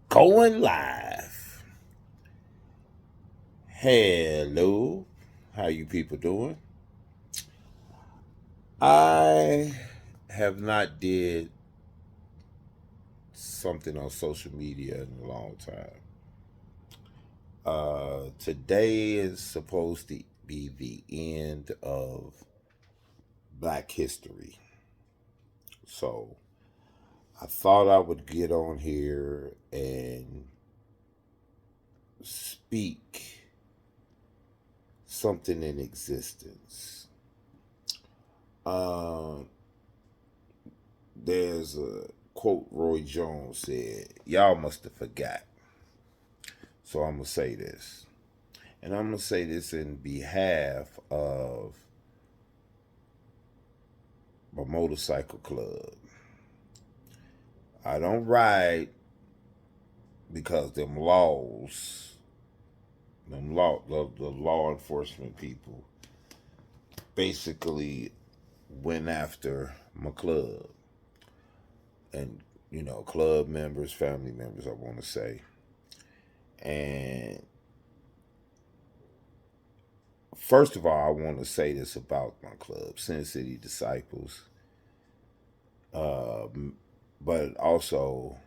Going live. Hello. How you people doing? I have not did something on social media in a long time. Today is supposed to be the end of Black History. So I thought I would get on here and speak something in existence. Um, there's a quote Roy Jones said, "Y'all must have forgot." So I'm gonna say this, and I'm gonna say this in behalf of my motorcycle club. I don't ride because the law enforcement people basically went after my club and club members, family members. I want to say, and first of all, I want to say this about my club, Sin City Disciples. But also,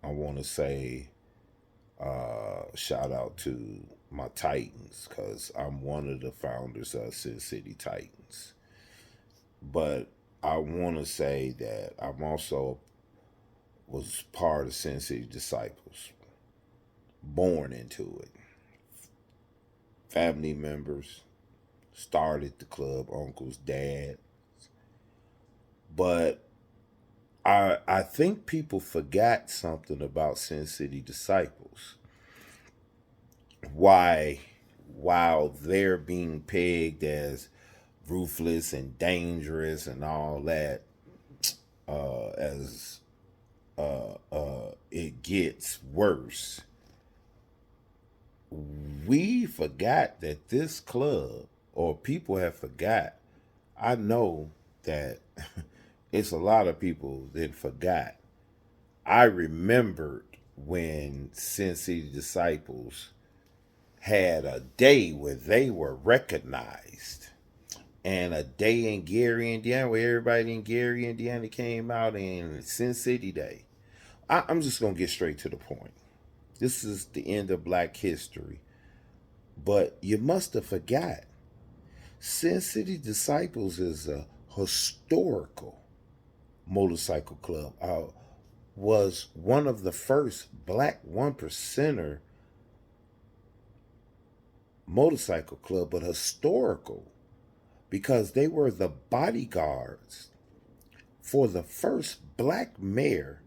I want to say shout out to my Titans because I'm one of the founders of Sin City Titans. But I want to say that I'm also was part of Sin City Disciples, born into it. Family members started the club, uncles, dad. But I think people forgot something about Sin City Disciples. Why, while they're being pegged as ruthless and dangerous and all that, as it gets worse, we forgot that this club, or people have forgot. I know that it's a lot of people that forgot. I remembered when Sin City Disciples had a day where they were recognized, and a day in Gary, Indiana, where everybody in Gary, Indiana came out in Sin City Day. I'm just going to get straight to the point. This is the end of Black History. But you must have forgot. Sin City Disciples is a historical motorcycle club. Was one of the first black one percenter motorcycle club, but historical because they were the bodyguards for the first black mayor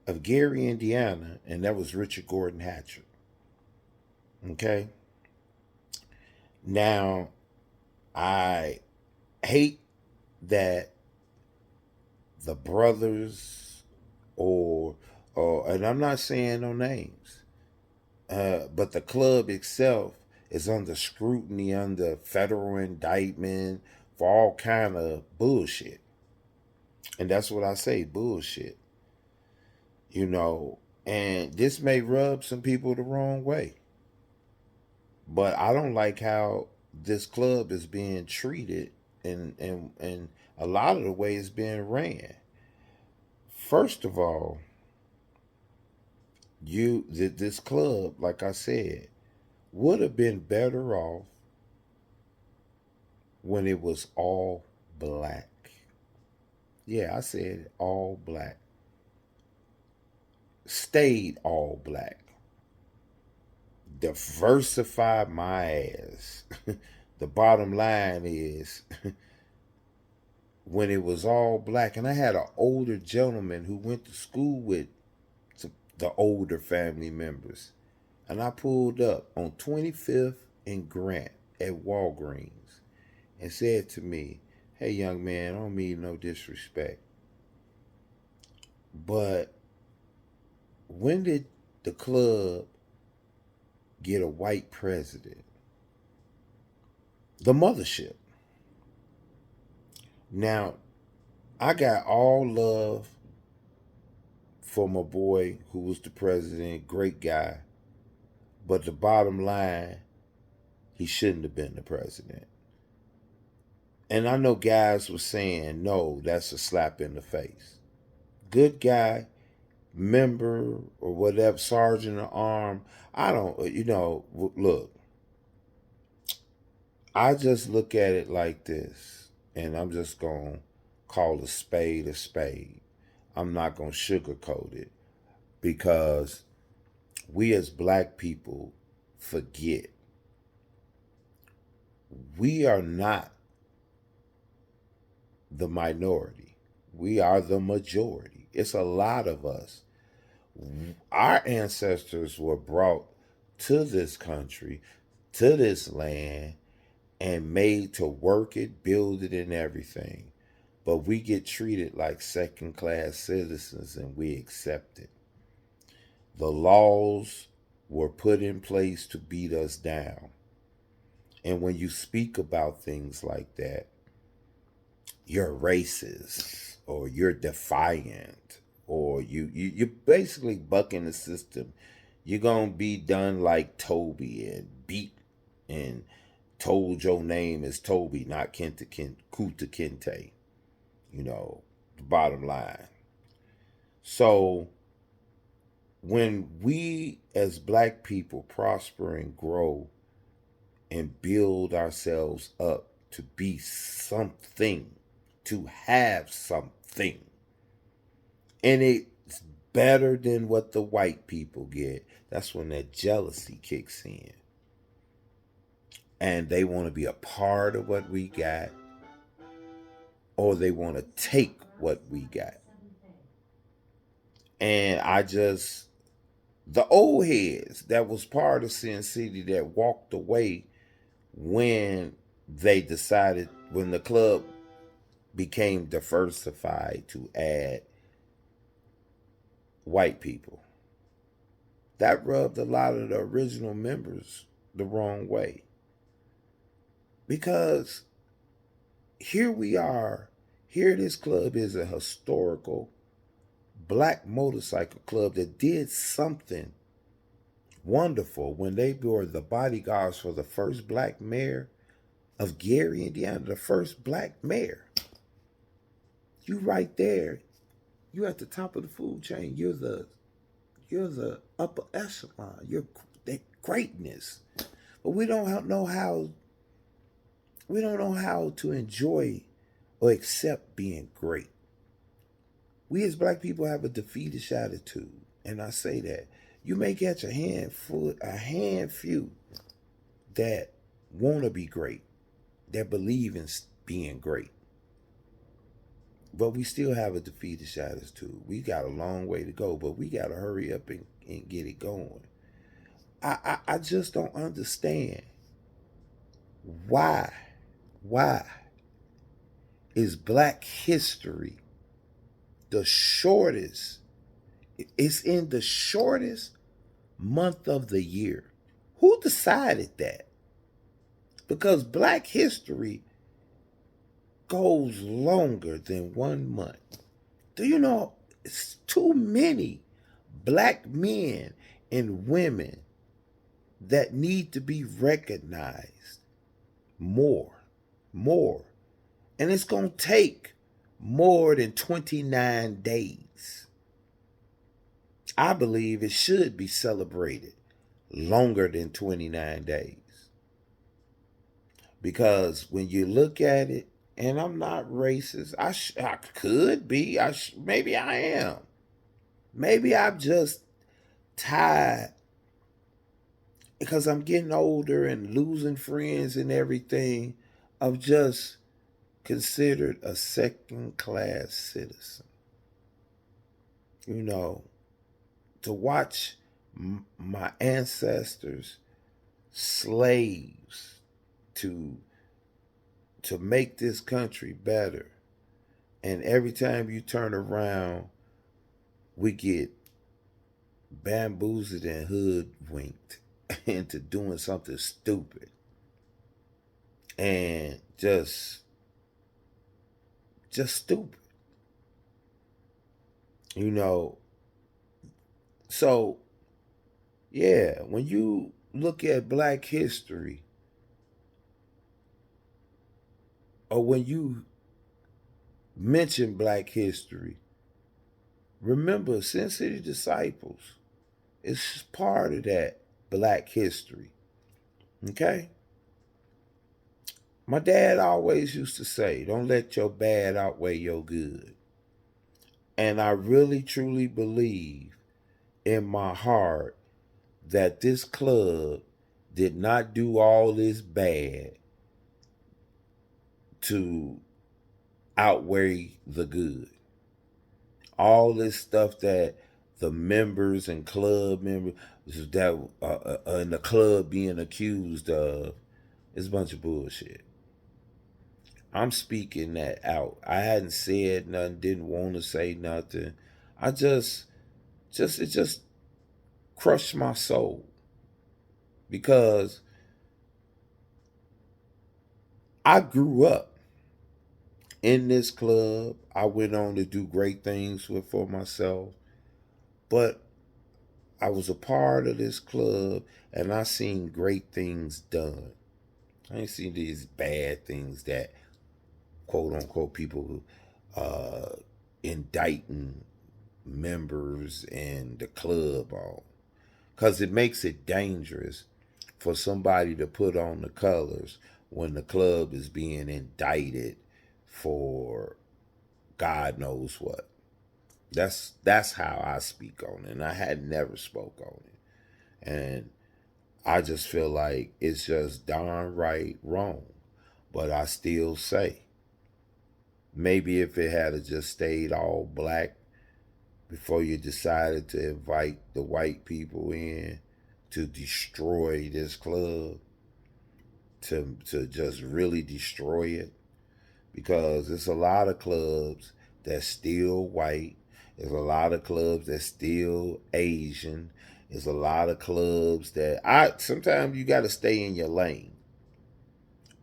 of Gary, Indiana, and that was Richard Gordon Hatcher. Okay? Now, I hate that the brothers and I'm not saying no names, but the club itself is under scrutiny, under federal indictment for all kind of bullshit. And that's what I say, bullshit. You know, and this may rub some people the wrong way. But I don't like how this club is being treated and a lot of the way it's being ran. First of all, this club, like I said, would have been better off when it was all black. Yeah, I said all black. Stayed all black. Diversify my ass. The bottom line is when it was all black, and I had an older gentleman who went to school with the older family members, and I pulled up on 25th and Grant at Walgreens and said to me, "Hey, young man, I don't mean no disrespect, but when did the club get a white president?" The mothership. Now, I got all love for my boy who was the president, great guy. But the bottom line, he shouldn't have been the president. And I know guys were saying, no, that's a slap in the face. Good guy, member or whatever, sergeant of arm. I don't, look, I just look at it like this, and I'm just going to call a spade a spade. I'm not going to sugarcoat it because we as black people forget we are not the minority. We are the majority. It's a lot of us. Our ancestors were brought to this country, to this land, and made to work it, build it, and everything. But we get treated like second class citizens and we accept it. The laws were put in place to beat us down. And when you speak about things like that, you're racist or you're defiant or you're basically bucking the system. You're going to be done like Toby and beat and told your name is Toby, not Kenta Kuta Kinte. The bottom line. So when we as black people prosper and grow and build ourselves up to be something, to have something, and it's better than what the white people get, that's when that jealousy kicks in. And they want to be a part of what we got, or they want to take what we got. And the old heads that was part of Sin City that walked away when they decided, when the club became diversified to add white people, that rubbed a lot of the original members the wrong way. Because here we are, here this club is a historical black motorcycle club that did something wonderful when they were the bodyguards for the first black mayor of Gary, Indiana, the first black mayor. You right there, you at the top of the food chain. You're the upper echelon. You're that greatness. But we don't know how to enjoy or accept being great. We as black people have a defeatist attitude, and I say that. You may catch a handful that want to be great, that believe in being great. But we still have a defeatist attitude. We got a long way to go, but we got to hurry up and get it going. I just don't understand why is Black History the shortest? It's in the shortest month of the year. Who decided that? Because Black History goes longer than 1 month. Do you know it's too many black men and women that need to be recognized more. And it's going to take more than 29 days. I believe it should be celebrated longer than 29 days. Because when you look at it, and I'm not racist, I could be, maybe I am. Maybe I'm just tired because I'm getting older and losing friends and everything, of just considered a second class citizen. To watch my ancestors, slaves, to make this country better. And every time you turn around, we get bamboozled and hoodwinked into doing something stupid. And just stupid. So, yeah, when you look at black history, or when you mention black history, remember Sin City Disciples is part of that black history. Okay? My dad always used to say, don't let your bad outweigh your good. And I really truly believe in my heart that this club did not do all this bad to outweigh the good. All this stuff that the members and club members that and the club being accused of is a bunch of bullshit. I'm speaking that out. I hadn't said nothing, didn't want to say nothing. I it just crushed my soul because I grew up in this club. I went on to do great things for myself, but I was a part of this club and I seen great things done. I ain't seen these bad things that quote unquote people uh, indicting members and the club on. Because it makes it dangerous for somebody to put on the colors when the club is being indicted for God knows what. That's how I speak on it. And I had never spoke on it. And I just feel like it's just darn right wrong. But I still say, maybe if it had just stayed all black before you decided to invite the white people in to destroy this club, to just really destroy it, because there's a lot of clubs that's still white. There's a lot of clubs that's still Asian. There's a lot of clubs that I sometimes you got to stay in your lane.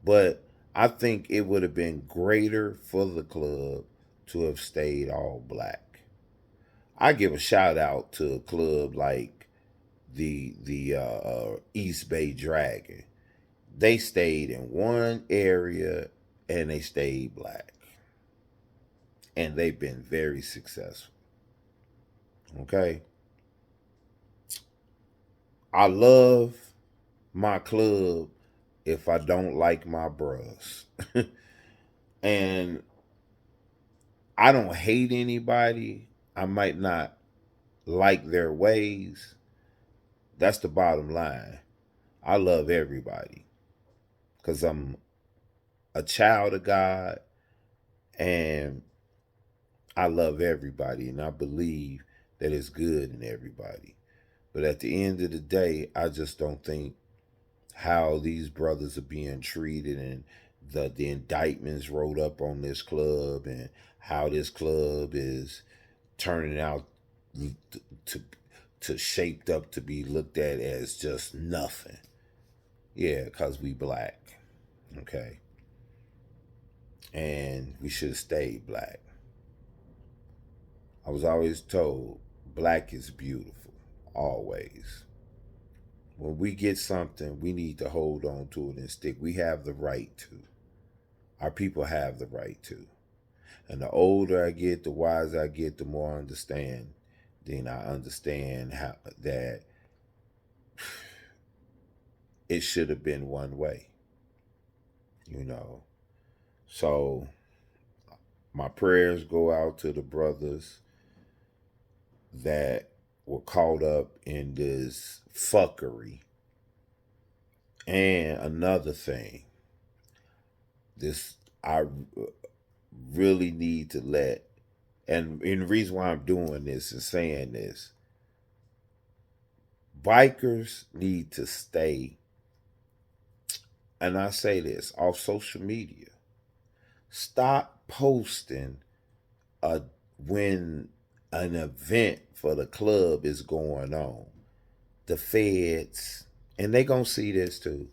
But I think it would have been greater for the club to have stayed all black. I give a shout out to a club like the East Bay Dragon. They stayed in one area and they stayed black, and they've been very successful. Okay, I love my club if I don't like my bros, and I don't hate anybody. I might not like their ways. That's the bottom line. I love everybody because I'm a child of God and I love everybody and I believe that it's good in everybody. But at the end of the day, I just don't think how these brothers are being treated and the indictments wrote up on this club and how this club is turning out to shaped up to be looked at as just nothing. Yeah, because we black. Okay. And we should have stayed black. I was always told black is beautiful. Always. When we get something, we need to hold on to it and stick. We have the right to. Our people have the right to. And the older I get, the wiser I get, the more I understand. Then I understand how that it should have been one way. You know. So my prayers go out to the brothers that were caught up in this fuckery. And another thing, this I really need to let, and the reason why I'm doing this and saying this, bikers need to stay, and I say this, off social media. Stop posting a when an event for the club is going on. The feds, and they gonna see this too.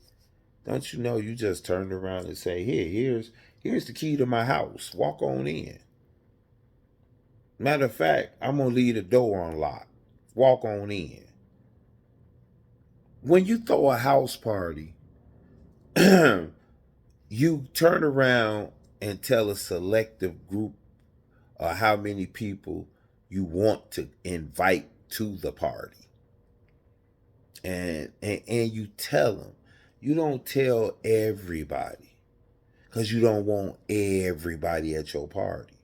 Don't you know you just turned around and say, here's the key to my house. Walk on in. Matter of fact, I'm gonna leave the door unlocked. walk on in. When you throw a house party, you turn around and tell a selective group how many people you want to invite to the party. And you tell them. You don't tell everybody because you don't want everybody at your party.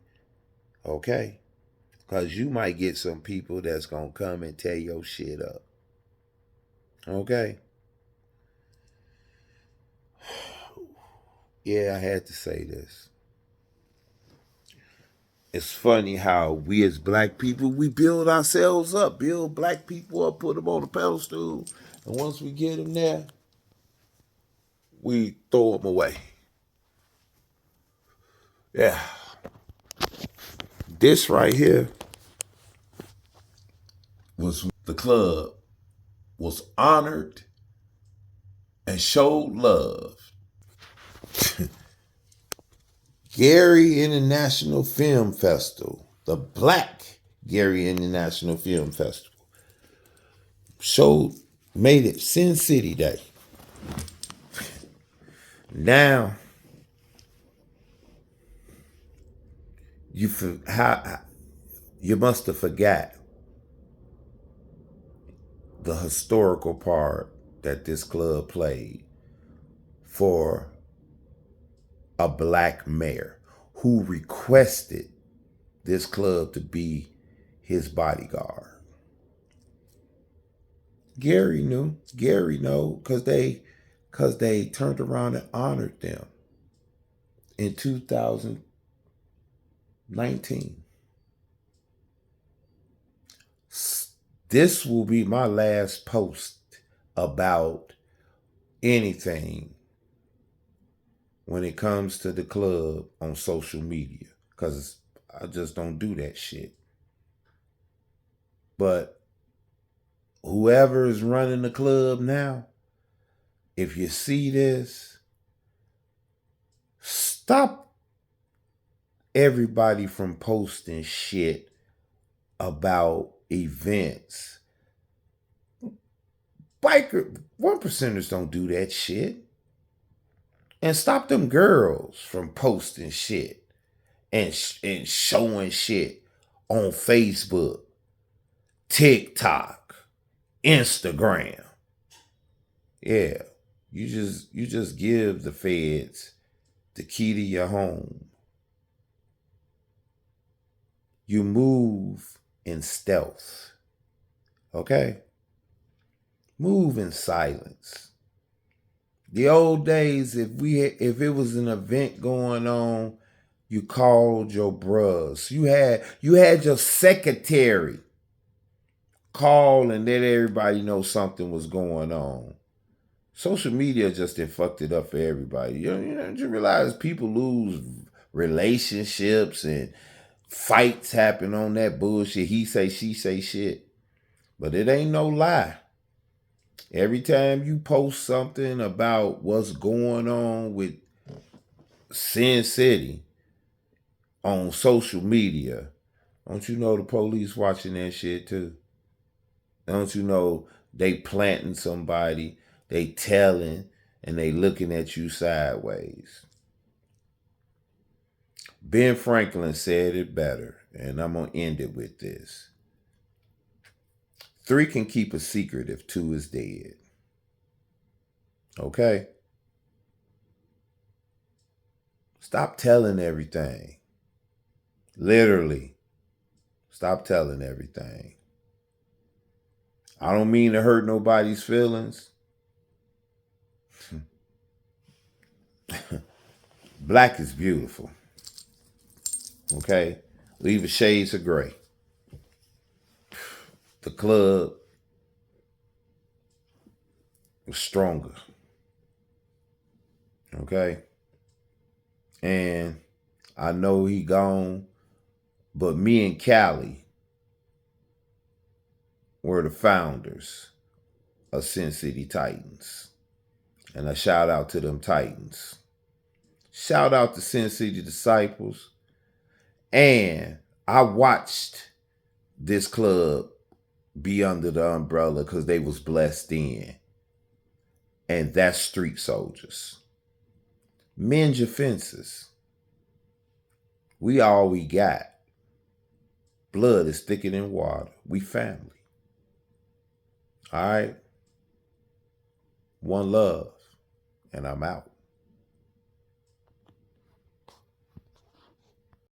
Okay? Because you might get some people that's going to come and tear your shit up. Okay? Yeah, I had to say this. It's funny how we as black people, we build ourselves up, build black people up, put them on a pedestal. And once we get them there, we throw them away. Yeah. This right here was the club was honored and showed love. Gary International Film Festival, the Black Gary International Film Festival, made it Sin City Day. Now, you must have forgot the historical part that this club played for a black mayor who requested this club to be his bodyguard. Gary knew. Gary know because they turned around and honored them in 2019. This will be my last post about anything when it comes to the club on social media because I just don't do that shit. But whoever is running the club now, if you see this, stop everybody from posting shit about events. Biker 1%ers don't do that shit. And stop them girls from posting shit and showing shit on Facebook, TikTok, Instagram. Yeah, you just give the feds the key to your home. You move in stealth. Okay? Move in silence. The old days, if it was an event going on, you called your bros. You had your secretary call and let everybody know something was going on. Social media just fucked it up for everybody. You realize people lose relationships and fights happen on that bullshit. He say, she say shit. But it ain't no lie. Every time you post something about what's going on with Sin City on social media, don't you know the police watching that shit too? Don't you know they planting somebody, they telling, and they looking at you sideways? Ben Franklin said it better, and I'm going to end it with this. 3 can keep a secret if 2 is dead. Okay? Stop telling everything. Literally. Stop telling everything. I don't mean to hurt nobody's feelings. Black is beautiful. Okay? Leave the shades of gray. The club was stronger. Okay? And I know he gone, but me and Callie were the founders of Sin City Titans. And a shout out to them Titans. Shout out to Sin City Disciples. And I watched this club be under the umbrella because they was blessed in. And that's street soldiers. Mend your fences. We all we got. Blood is thicker than water. We family. All right? One love. And I'm out.